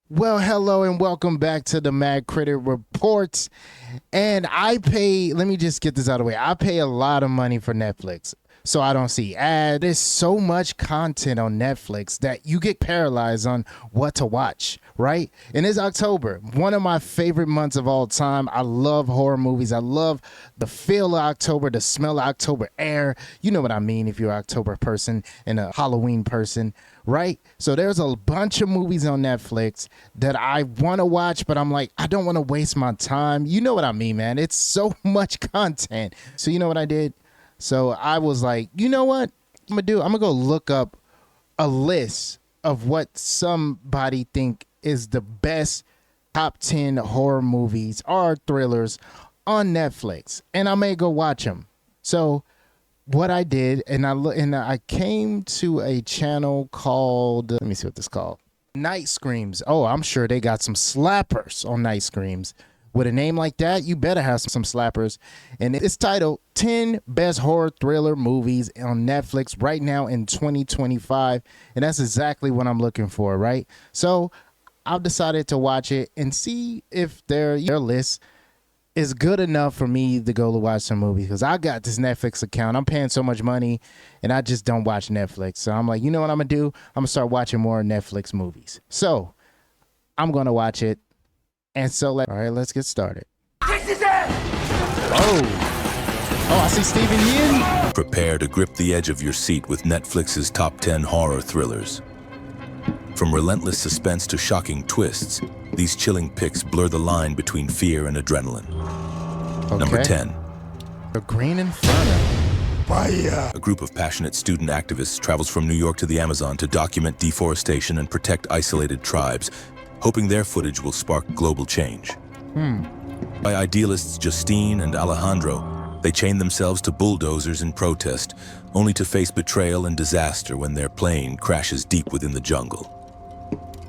Well, hello and welcome back to the Mad Critic Reports. And let me just get this out of the way. I pay a lot of money for Netflix, so I don't see ads. There's so much content on Netflix that you get paralyzed on what to watch, right? And it's October, one of my favorite months of all time. I love horror movies. I love the feel of October, the smell of October air. You know what I mean if you're an October person and a Halloween person, right? So there's a bunch of movies on Netflix that I want to watch, but I'm like, I don't want to waste my time. You know what I mean, man? It's so much content. So you know what I did? So I was like, you know what I'm gonna do? I'm gonna go look up a list of what somebody think is the best top 10 horror movies or thrillers on Netflix, and I may go watch them. So what I did, and I came to a channel called, let me see what this is called, Night Screams. Oh, I'm sure they got some slappers on Night Screams. With a name like that, you better have some slappers. And it's titled 10 Best Horror Thriller Movies on Netflix right now in 2025. And that's exactly what I'm looking for, right? So I've decided to watch it and see if their list is good enough for me to go to watch some movies, because I got this Netflix account. I'm paying so much money and I just don't watch Netflix. So I'm like, you know what I'm gonna do? I'm gonna start watching more Netflix movies. So I'm gonna watch it. And so let's get started. Oh, I see Steven Yeun. Prepare to grip the edge of your seat with Netflix's top 10 horror thrillers. From relentless suspense to shocking twists, these chilling picks blur the line between fear and adrenaline. Okay. Number 10. The Green Inferno. A group of passionate student activists travels from New York to the Amazon to document deforestation and protect isolated tribes, hoping their footage will spark global change. By idealists Justine and Alejandro, they chain themselves to bulldozers in protest, only to face betrayal and disaster when their plane crashes deep within the jungle.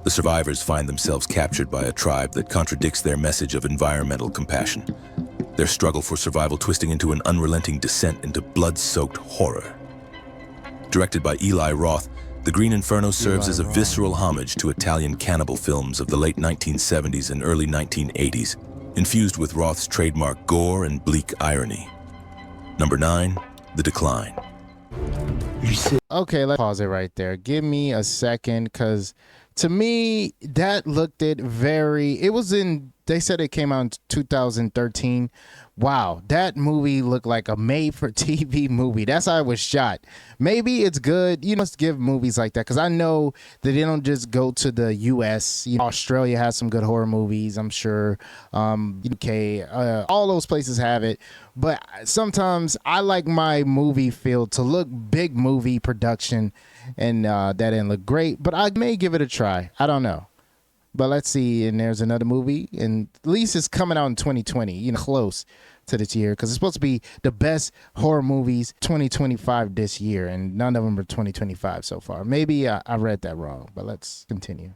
The survivors find themselves captured by a tribe that contradicts their message of environmental compassion, their struggle for survival twisting into an unrelenting descent into blood-soaked horror. Directed by Eli Roth, The Green Inferno serves as a visceral homage to Italian cannibal films of the late 1970s and early 1980s, infused with Roth's trademark gore and bleak irony. Number 9, The Decline. Okay, let's pause it right there. Give me a second, because to me, that looked they said it came out in 2013. Wow, that movie looked like a made-for-TV movie. That's how it was shot. Maybe it's good. You must give movies like that, because I know that they don't just go to the U.S. Australia has some good horror movies, I'm sure. UK, all those places have it. But sometimes I like my movie feel to look big movie production, and that didn't look great. But I may give it a try. I don't know. But let's see, and there's another movie, and at least it's coming out in 2020, close to this year, because it's supposed to be the best horror movies 2025 this year, and none of them are 2025 so far. Maybe I read that wrong, but let's continue.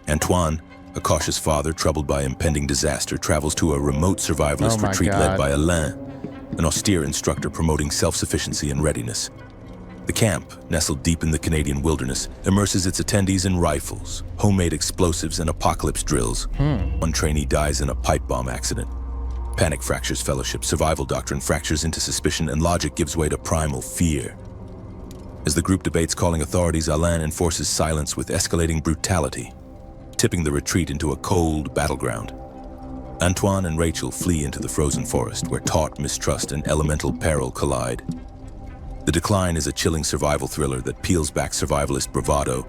Antoine, a cautious father troubled by impending disaster, travels to a remote survivalist retreat led by Alain, an austere instructor promoting self-sufficiency and readiness. The camp, nestled deep in the Canadian wilderness, immerses its attendees in rifles, homemade explosives, and apocalypse drills. One trainee dies in a pipe bomb accident. Panic fractures fellowship, survival doctrine fractures into suspicion, and logic gives way to primal fear. As the group debates calling authorities, Alain enforces silence with escalating brutality, tipping the retreat into a cold battleground. Antoine and Rachel flee into the frozen forest, where taught mistrust and elemental peril collide. The Decline is a chilling survival thriller that peels back survivalist bravado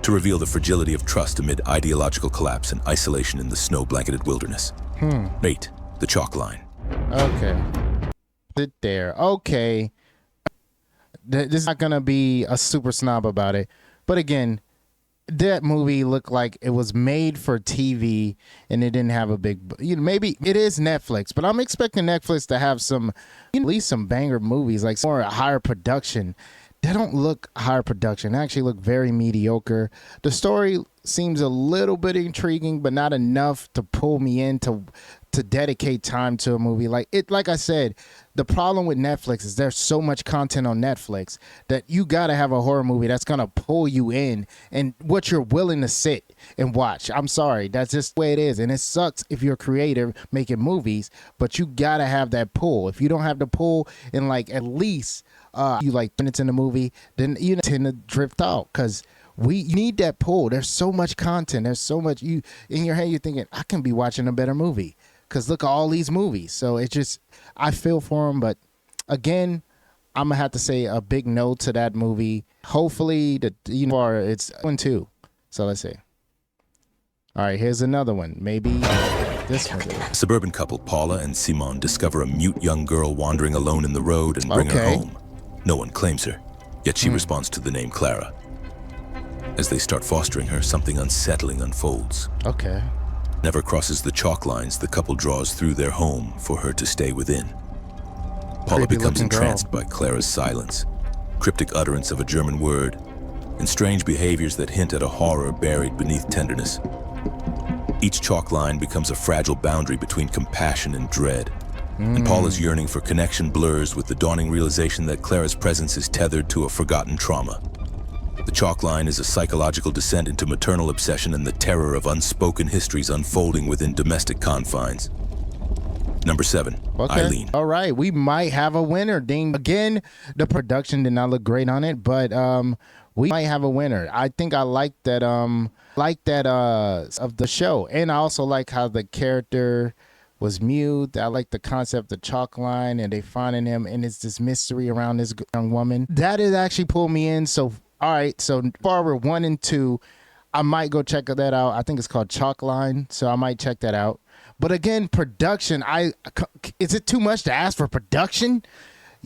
to reveal the fragility of trust amid ideological collapse and isolation in the snow-blanketed wilderness. 8, The Chalk Line. Okay. Sit there. Okay. This is not going to be a super snob about it. But again, that movie looked like it was made for TV, and it didn't have a big, maybe it is Netflix, but I'm expecting Netflix to have some, at least some banger movies, like more higher production. They don't look higher production. They actually look very mediocre. The story seems a little bit intriguing, but not enough to pull me in to dedicate time to a movie. Like I said, the problem with Netflix is there's so much content on Netflix that you got to have a horror movie that's going to pull you in and what you're willing to sit and watch. I'm sorry, that's just the way it is. And it sucks if you're creative making movies, but you got to have that pull. If you don't have the pull in like at least you like minutes in the movie, then you tend to drift out because you need that pull. There's so much content. There's so much you in your head. You're thinking, I can be watching a better movie because look at all these movies. So it just, I feel for them. But again, I'm gonna have to say a big no to that movie. Hopefully, it's 1-2. So let's see. All right, here's another one. Maybe this one. A suburban couple, Paula and Simon, discover a mute young girl wandering alone in the road and bring her home. No one claims her, yet she responds to the name Clara. As they start fostering her, something unsettling unfolds. Okay. Never crosses the chalk lines the couple draws through their home for her to stay within. Paula becomes entranced by Clara's silence, cryptic utterance of a German word, and strange behaviors that hint at a horror buried beneath tenderness. Each chalk line becomes a fragile boundary between compassion and dread, and Paula's yearning for connection blurs with the dawning realization that Clara's presence is tethered to a forgotten trauma. The chalk line is a psychological descent into maternal obsession and the terror of unspoken histories unfolding within domestic confines. Number 7, Eileen. All right, we might have a winner. Ding. Again, the production did not look great on it, but we might have a winner. I think I like that of the show, and I also like how the character was mute. I like the concept of the chalk line, and they finding him, and it's this mystery around this young woman. That has actually pulled me in. So, all right, so far we're 1 and 2. I might go check that out. I think it's called Chalk Line, so I might check that out. But again, production, is it too much to ask for production?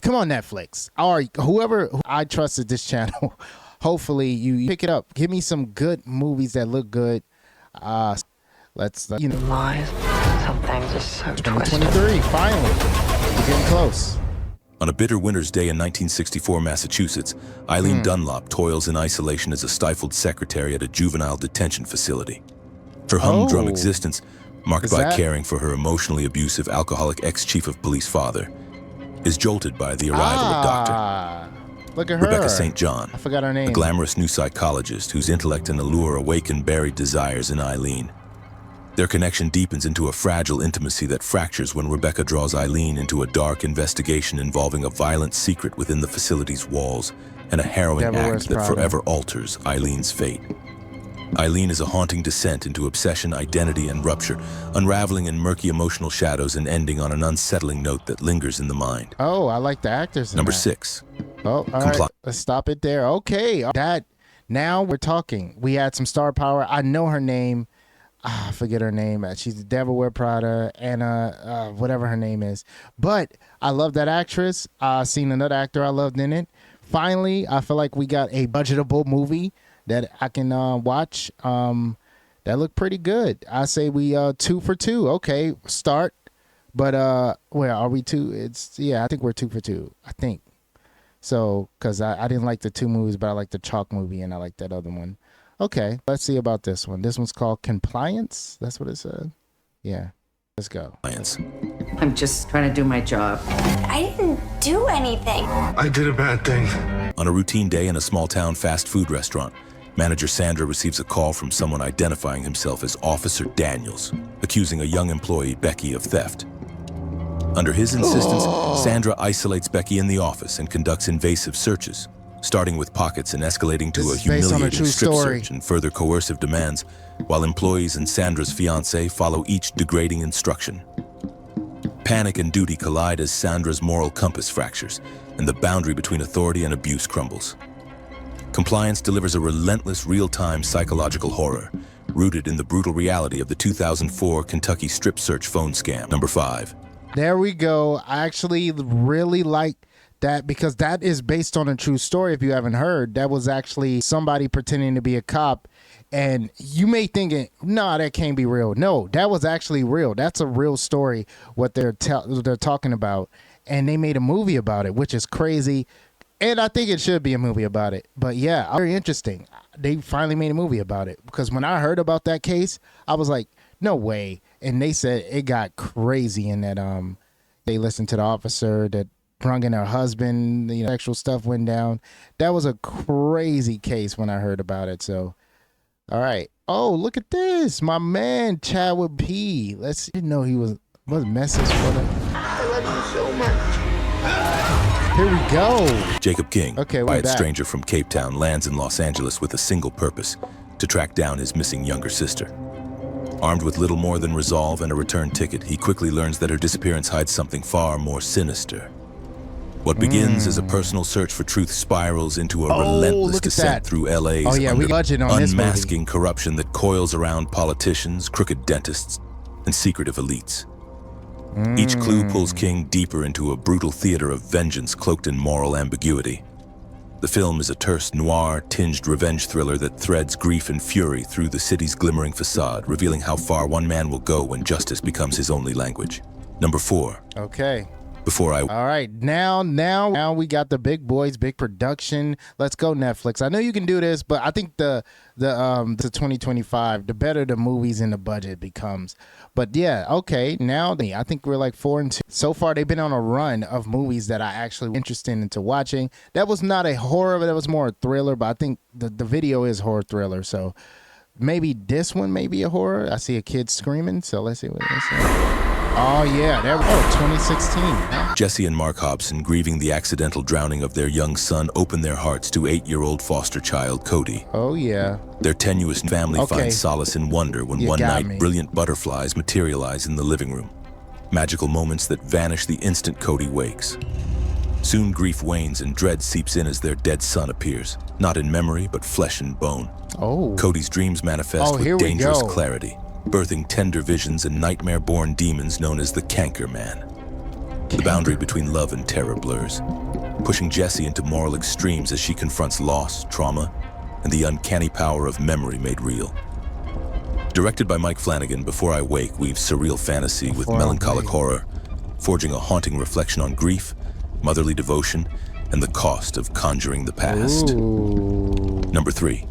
Come on, Netflix. Or whoever I trusted this channel, hopefully you pick it up. Give me some good movies that look good. Lies. Some things are so twisted. 2023, finally. We're getting close. On a bitter winter's day in 1964 Massachusetts, Eileen Dunlop toils in isolation as a stifled secretary at a juvenile detention facility. Her humdrum existence, marked by caring for her emotionally abusive alcoholic ex-chief of police father, is jolted by the arrival of Dr. Look at her. Rebecca St. John, I forgot her name. a glamorous new psychologist whose intellect and allure awaken buried desires in Eileen. Their connection deepens into a fragile intimacy that fractures when Rebecca draws Eileen into a dark investigation involving a violent secret within the facility's walls and a harrowing act that forever alters Eileen's fate. Eileen is a haunting descent into obsession, identity, and rupture, unraveling in murky emotional shadows and ending on an unsettling note that lingers in the mind. Oh, I like the actors in Number that. 6. Oh, all right. Let's stop it there. Okay. Now we're talking. We had some star power. I know her name. I forget her name. She's the Devil Wear Prada, Anna, whatever her name is. But I love that actress. Seen another actor I loved in it. Finally, I feel like we got a budgetable movie that I can watch. That looked pretty good. I say we 2 for 2. Okay, start. But where are we 2? I think we're 2 for 2. I think so, because I didn't like the 2 movies, but I like the Chalk movie and I like that other one. Okay, let's see about this one. This one's called Compliance. That's what it said. Yeah, let's go. I'm just trying to do my job. I didn't do anything. I did a bad thing. On a routine day in a small-town fast food restaurant, manager Sandra receives a call from someone identifying himself as Officer Daniels, accusing a young employee, Becky, of theft. Under his insistence, Sandra isolates Becky in the office and conducts invasive searches, starting with pockets and escalating to a humiliating strip search and further coercive demands, while employees and Sandra's fiancé follow each degrading instruction. Panic and duty collide as Sandra's moral compass fractures, and the boundary between authority and abuse crumbles. Compliance delivers a relentless, real-time psychological horror, rooted in the brutal reality of the 2004 Kentucky strip search phone scam. Number 5. There we go. I actually really like that because that is based on a true story. If you haven't heard, that was actually somebody pretending to be a cop, and you may thinking, no, that can't be real. No, that was actually real. That's a real story. What they're talking about, and they made a movie about it, which is crazy. And I think it should be a movie about it. But yeah, very interesting. they finally made a movie about it. Because when I heard about that case, I was like, no way. And they said it got crazy in that they listened to the officer that brung in her husband, sexual stuff went down. That was a crazy case when I heard about it. So, all right. Oh, look at this. My man, Chadwick P. Didn't know he was message for them. I love you so much. Here we go. Jacob King, okay, a quiet stranger from Cape Town, lands in Los Angeles with a single purpose: to track down his missing younger sister. Armed with little more than resolve and a return ticket, he quickly learns that her disappearance hides something far more sinister. What begins as a personal search for truth spirals into a relentless descent through LA's unmasking corruption that coils around politicians, crooked dentists, and secretive elites. Each clue pulls King deeper into a brutal theater of vengeance cloaked in moral ambiguity. The film is a terse, noir-tinged revenge thriller that threads grief and fury through the city's glimmering facade, revealing how far one man will go when justice becomes his only language. Number 4. Okay. All right, now we got the big boys, big production. Let's go, Netflix. I know you can do this, but I think the 2025, the better the movies in the budget becomes. But yeah, okay, now I think we're like 4 and 2. So far, they've been on a run of movies that I actually interested into watching. That was not a horror, that was more a thriller, but I think the video is horror thriller. So maybe this one may be a horror. I see a kid screaming, so let's see what this is. Oh, yeah. 2016. Jesse and Mark Hobson, grieving the accidental drowning of their young son, open their hearts to 8-year-old foster child Cody. Oh, yeah. Their tenuous family finds solace in wonder when one night brilliant butterflies materialize in the living room. Magical moments that vanish the instant Cody wakes. Soon grief wanes and dread seeps in as their dead son appears, not in memory, but flesh and bone. Oh. Cody's dreams manifest with dangerous clarity, birthing tender visions and nightmare-born demons known as the Canker Man. The boundary between love and terror blurs, pushing Jessie into moral extremes as she confronts loss, trauma, and the uncanny power of memory made real. Directed by Mike Flanagan, Before I Wake weaves surreal fantasy with melancholic horror, forging a haunting reflection on grief, motherly devotion, and the cost of conjuring the past. Ooh. Number 3.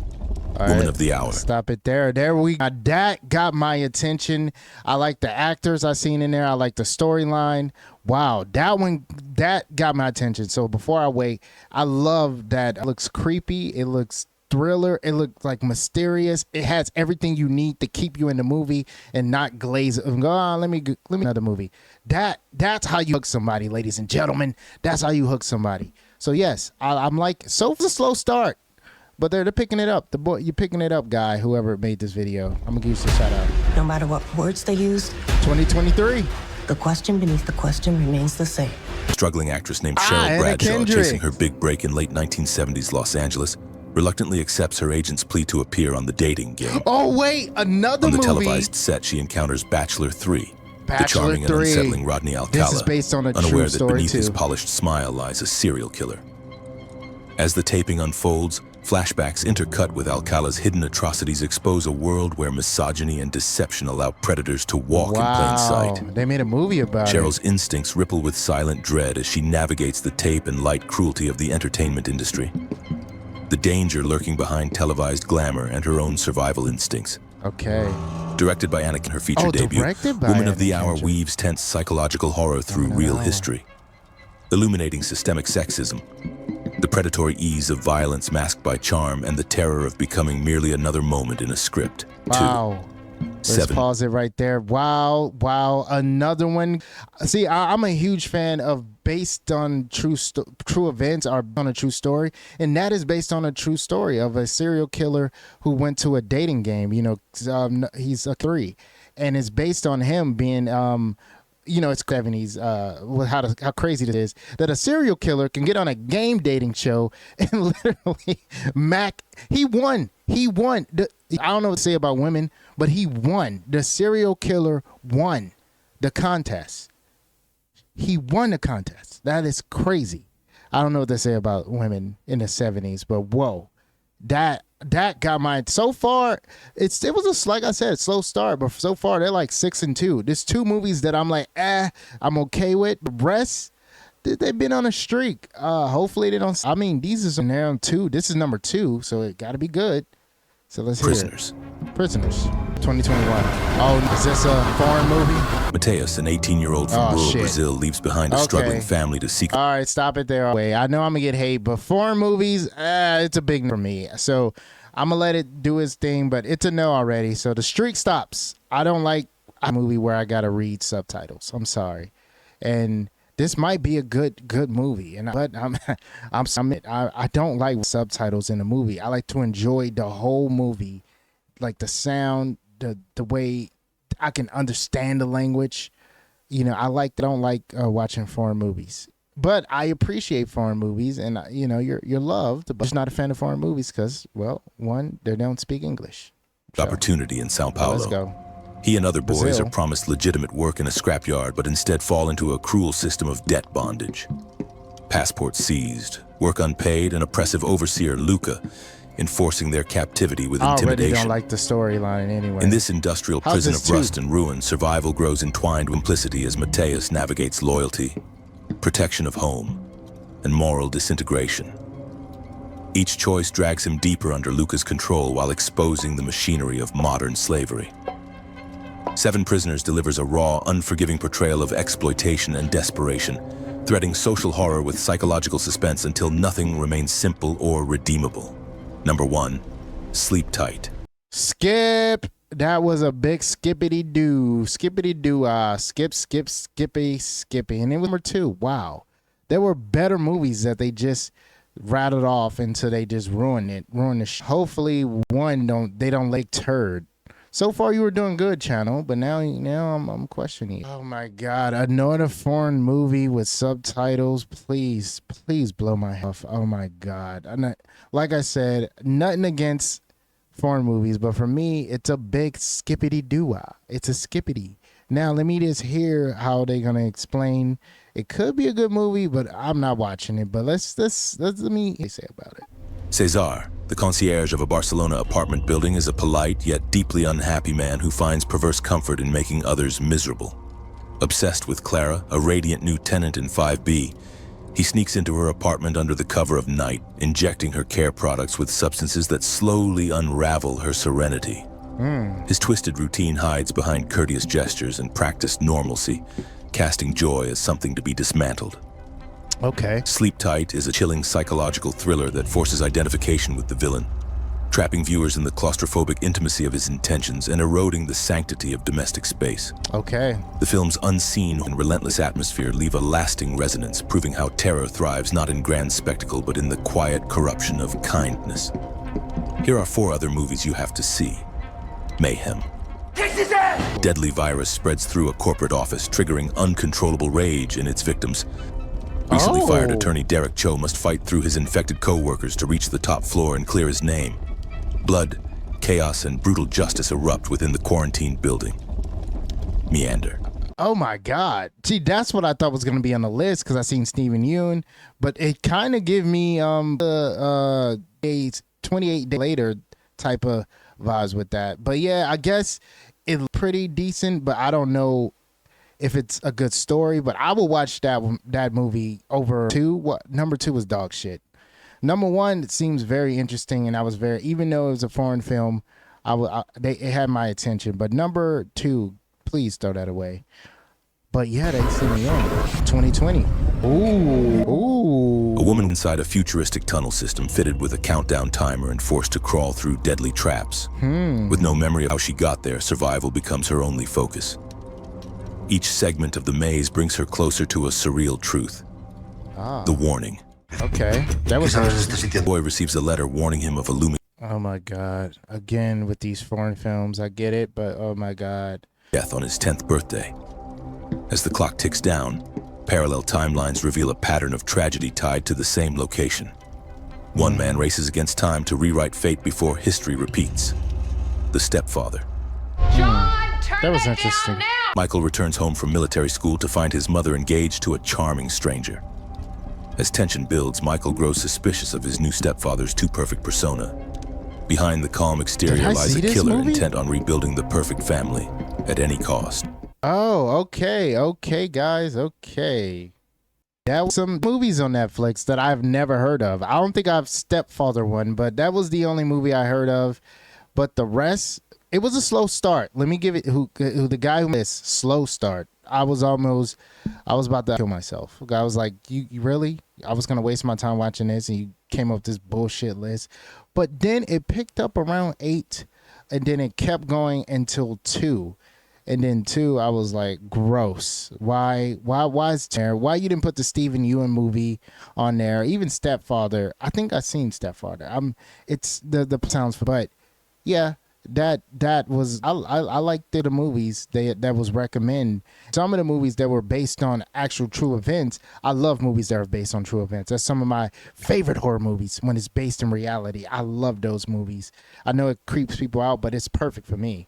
Woman of the Hour. Stop it there. That got my attention. I like the actors I seen in there. I like the storyline. Wow, that got my attention. So Before I Wake, I love that. It looks creepy. It looks thriller. It looks like mysterious. It has everything you need to keep you in the movie and not glaze and go, let me another movie. That's how you hook somebody, ladies and gentlemen. That's how you hook somebody. So yes, I'm like, so it's a slow start. But they're picking it up. You're picking it up, guy, whoever made this video. I'm going to give you a shout out. No matter what words they use, 2023. The question beneath the question remains the same. Struggling actress named Cheryl Bradshaw, chasing her big break in late 1970s Los Angeles, reluctantly accepts her agent's plea to appear on The Dating Game. Oh, wait, another movie. On the televised set, she encounters Bachelor 3. The charming and unsettling Rodney Alcala, this is based on a true unaware that story beneath too. his polished smile lies a serial killer. As the taping unfolds, flashbacks intercut with Alcala's hidden atrocities expose a world where misogyny and deception allow predators to walk in plain sight. They made a movie about Cheryl's instincts ripple with silent dread as she navigates the tape and light cruelty of the entertainment industry. The danger lurking behind televised glamour and her own survival instincts. Okay. Directed by Anakin, her feature debut, Woman of the Hour weaves tense psychological horror through real history, illuminating systemic sexism, the predatory ease of violence masked by charm, and the terror of becoming merely another moment in a script. Wow. 7. Let's pause it right there. Wow. Another one. See, I'm a huge fan of based on true events or on a true story. And that is based on a true story of a serial killer who went to a dating game. He's a 3. And it's based on him being... it's 70s, how crazy it is that a serial killer can get on a game dating show and literally he won. I don't know what to say about women, but he won. The serial killer won the contest. He won the contest. That is crazy. I don't know what to say about women in the 70s, but whoa, that got my, so far it was like I said, slow start, but so far they're like 6 and 2. There's 2 movies that I'm like, I'm okay with. The rest, they've been on a streak. Hopefully they don't. I mean, these is now 2. This is number 2, so it got to be good. So let's hear Prisoners. it. Prisoners. 2021. Oh, is this a foreign movie? Mateus, an 18-year-old from rural Brazil, leaves behind a struggling family to seek... All right, stop it there. Wait, I know I'm going to get hate, but foreign movies, it's a big no for me. So I'm going to let it do its thing, but it's a no already. So the streak stops. I don't like a movie where I got to read subtitles. I'm sorry. And this might be a good movie, but I don't like subtitles in a movie. I like to enjoy the whole movie, like the sound, the way I can understand the language. You know, I don't like watching foreign movies, but I appreciate foreign movies, and you're loved. But I'm just not a fan of foreign movies because, well, one, they don't speak English. So, opportunity in Sao Paulo. Let's go. He and other boys Brazil. are promised legitimate work in a scrapyard, but instead fall into a cruel system of debt bondage. Passports seized, work unpaid, and oppressive overseer Luca enforcing their captivity with intimidation. I already don't like the storyline anyway. In this industrial prison of rust and ruin, survival grows entwined with complicity as Mateus navigates loyalty, protection of home, and moral disintegration. Each choice drags him deeper under Luca's control while exposing the machinery of modern slavery. Seven Prisoners delivers a raw, unforgiving portrayal of exploitation and desperation, threading social horror with psychological suspense until nothing remains simple or redeemable. Number 1, Sleep Tight. Skip. That was a big skippity-doo. Skippity-doo. Skippy. And it was number 2. Wow. There were better movies that they just rattled off until they just ruined the hopefully they don't like turd. So far you were doing good, channel, but now I'm questioning you. Oh my God, another foreign movie with subtitles. Please blow my head off. Oh my God. Like I said, nothing against foreign movies, but for me, it's a big skippity-doo-wah. It's a skippity. Now let me just hear how they're gonna explain. It could be a good movie, but I'm not watching it. But let's let me say about it. Cesar, the concierge of a Barcelona apartment building, is a polite yet deeply unhappy man who finds perverse comfort in making others miserable. Obsessed with Clara, a radiant new tenant in 5B, he sneaks into her apartment under the cover of night, injecting her care products with substances that slowly unravel her serenity. His twisted routine hides behind courteous gestures and practiced normalcy, casting joy as something to be dismantled. Okay. Sleep Tight is a chilling psychological thriller that forces identification with the villain, trapping viewers in the claustrophobic intimacy of his intentions and eroding the sanctity of domestic space. Okay. The film's unseen and relentless atmosphere leave a lasting resonance, proving how terror thrives not in grand spectacle but in the quiet corruption of kindness. Here are 4 other movies you have to see. Mayhem. Deadly virus spreads through a corporate office, triggering uncontrollable rage in its victims. Recently fired attorney Derek Cho must fight through his infected co-workers to reach the top floor and clear his name. Blood, chaos, and brutal justice erupt within the quarantined building. Meander. Oh my God. See, that's what I thought was gonna be on the list because I seen Steven Yeun, but it kind of give me the 28 days later type of vibes with that. But yeah, I guess it's pretty decent, but I don't know if it's a good story, but I will watch that movie over 2. Number 2 was dog shit. Number 1, it seems very interesting, and I was even though it was a foreign film, it had my attention. But number 2, please throw that away. But yeah, they see me on 2020. Ooh. A woman inside a futuristic tunnel system fitted with a countdown timer and forced to crawl through deadly traps. With no memory of how she got there, survival becomes her only focus. Each segment of the maze brings her closer to a surreal truth. The warning. Okay. That was interesting. The boy receives a letter warning him of a looming Oh my God. Again with these foreign films. I get it, but oh my God. death on his 10th birthday. As the clock ticks down, parallel timelines reveal a pattern of tragedy tied to the same location. One man races against time to rewrite fate before history repeats. The stepfather. That was interesting. Michael returns home from military school to find his mother engaged to a charming stranger. As tension builds, Michael grows suspicious of his new stepfather's too-perfect persona. Behind the calm exterior lies a killer intent on rebuilding the perfect family at any cost. Oh, okay, guys, okay. That was some movies on Netflix that I've never heard of. I don't think I've Stepfather one, but that was the only movie I heard of. but the rest, it was a slow start. Let me give it who the guy who missed slow start. I was about to kill myself. I was like, you really? I was gonna waste my time watching this, and you came up with this bullshit list. But then it picked up around 8, and then it kept going until 2. And then 2, I was like, gross. Why is there? Why you didn't put the Stephen Ewan movie on there? Even Stepfather. I think I seen Stepfather. It's the sounds, but yeah, that was I liked the movies that was recommended. Some of the movies that were based on actual true events. I love movies that are based on true events. That's some of my favorite horror movies when it's based in reality. I love those movies. I know it creeps people out, but it's perfect for me.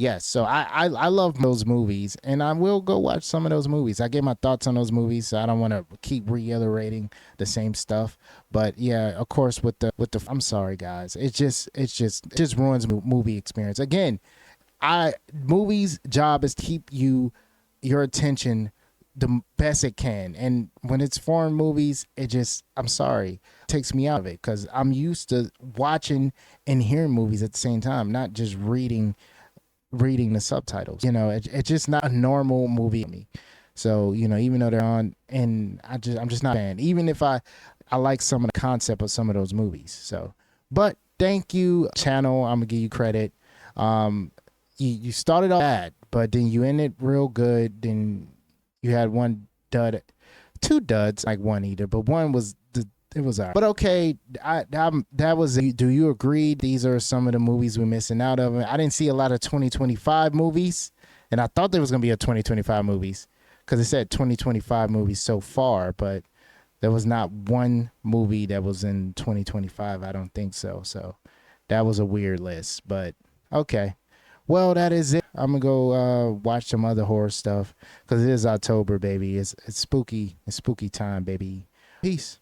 Yes, so I love those movies, and I will go watch some of those movies. I get my thoughts on those movies, so I don't want to keep reiterating the same stuff. But yeah, of course, with the I'm sorry, guys, it just ruins movie experience. Again, movies' job is to keep your attention the best it can, and when it's foreign movies, I'm sorry, it takes me out of it because I'm used to watching and hearing movies at the same time, not just reading the subtitles. It's just not a normal movie to me. So even though they're on, and I'm just not a fan, even if I like some of the concept of some of those movies. So, but thank you, channel, I'm gonna give you credit. You started off bad, but then you ended real good. Then you had one dud, 2 duds, like one either, but one was it was all right. But okay, that was. Do you agree? These are some of the movies we're missing out of. I didn't see a lot of 2025 movies, and I thought there was gonna be a 2025 movies because it said 2025 movies so far, but there was not one movie that was in 2025. I don't think so. So that was a weird list, but okay. Well, that is it. I'm gonna go watch some other horror stuff because it is October, baby. It's spooky. It's spooky time, baby. Peace.